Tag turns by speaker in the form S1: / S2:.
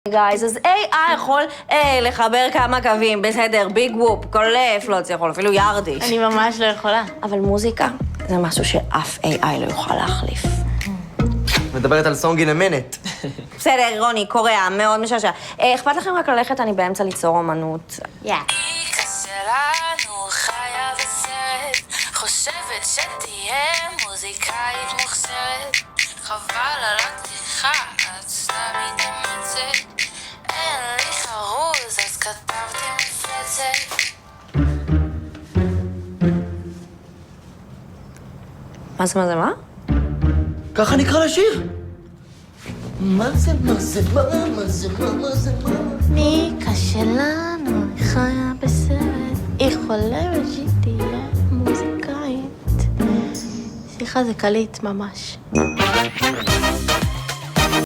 S1: גייז, אז AI יכול לחבר כמה קווים, בסדר, ביג וופ, קולף, לא יכול, אפילו ירדיש.
S2: אני ממש לא יכולה.
S1: אבל מוזיקה זה משהו שאף AI לא יוכל להחליף.
S3: מדברת על סונג אין אמנת.
S1: בסדר, רוני, קוריאה, מאוד משעשע. אכפת לכם רק ללכת, אני באמצע ליצור אומנות.
S4: שלנו חיה בסרט, חושבת שתהיה מוזיקאית מוכשרת, חבל על התיכה, את סתם מתאמצת, אין לי חרוז, אז כתבתי מפלצת.
S1: מה?
S3: ככה נקרא לשיר.
S2: מיקה שלנו חיה בסרט, היא חולמת שהיא תהיה מוזיקאית. סליחה, זה קליט ממש.